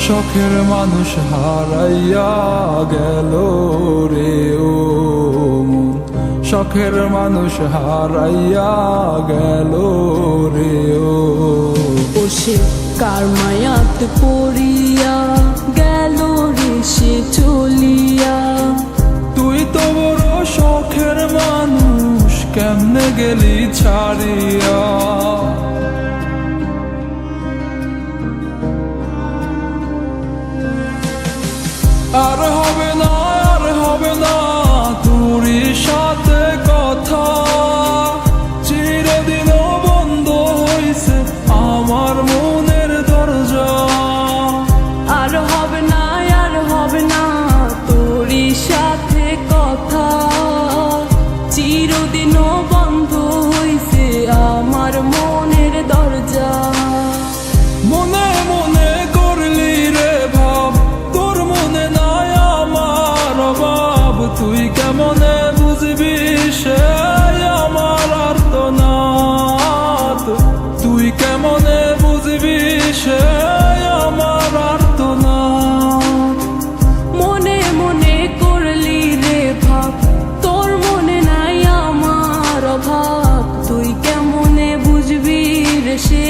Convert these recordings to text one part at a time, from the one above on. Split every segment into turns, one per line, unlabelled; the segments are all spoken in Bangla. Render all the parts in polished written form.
শখের মানুষ হারাইয়া গেল রে ও মন, শখের মানুষ হারাইয়া গেল রে ও।
সে কার মায়াত পড়িয়া গেল রে সে চলিয়া।
তুই তো বড় শখের মানুষ, কেমনে গেলি ছাড়িয়া। আর হবে না, আর হবে না তোরই সাথে কথা, চিরদিন বন্ধ হইছে আমার মনের দরজা।
আর হবে না, আর হবে না তোরই সাথে কথা, চিরদিনও বন্ধ হইছে আমার মনের দরজা।
মনে মনে করলি রে ভাব, তোর মনে নাই আমার অভাব। তুই কেমনে বুঝবি সে আমার আর্তনাদ, তুই কেমনে বুঝবি সে আমার আর্তনাদ।
মনে মনে করলি রে ভাব, তোর মনে নাই আমার অভাব। তুই কেমনে বুঝবি রে সে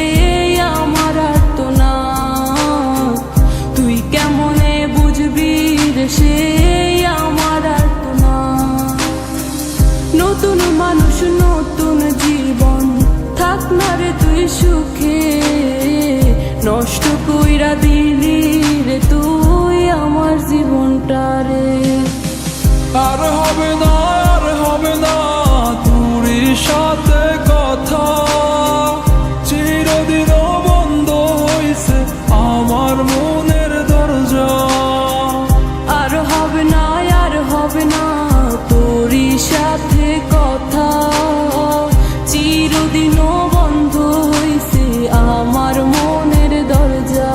আমার আর্তনাদ, তুই কেমনে বুঝবি রে সে আমার আর্তনাদ। নতুন মানুষ নতুন জীবন, থাক না রে তুই সুখে, নষ্ট কইরা দিলি রে তুই আমার জীবনটা রে।
আর হবে না, আর হবে না তোরই সাথে কথা, চিরদিন বন্ধ হইছে আমার মনের দরজা।
আর হবে না, আর হবে না তোরই সাথে কথা, চিরদিনও বন্ধ হইছে আমার মনের দরজা।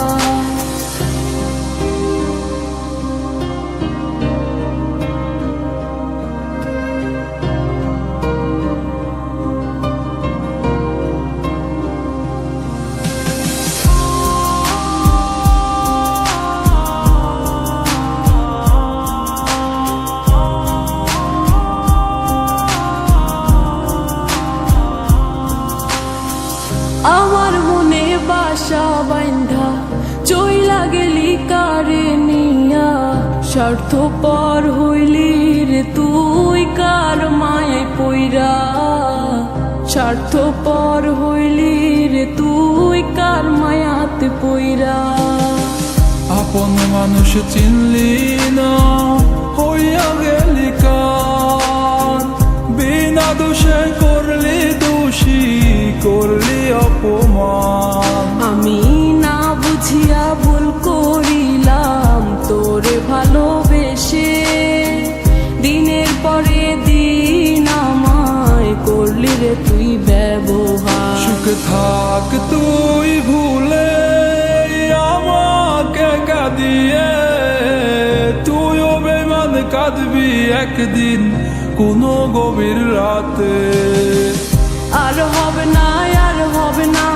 আমার মনে বাসা বাইন্ধা চইলা গেলি কারে নিয়া, স্বার্থপর হইলি রে তুই কার মায়ায় পইরা। স্বার্থপর হইলি রে তুই কার মায়াতে পইরা।
আপন মানুষ চিনলি না, হইয়া গেলি কার। বিনা দোষে করলি দোষী, করলি অপমান।
আমি না বুঝিয়া ভুল করিলাম তোরে ভালোবেসে, দিনের পরে দিন আমায় করলি রে তুই ব্যবহার।
সুখে থাক তুই ভুলে আমাকে কাঁদিয়ে, তুইও বেমান কাঁদবি একদিন কোনো গভীর রাতে।
আর হবে না, আর হবে না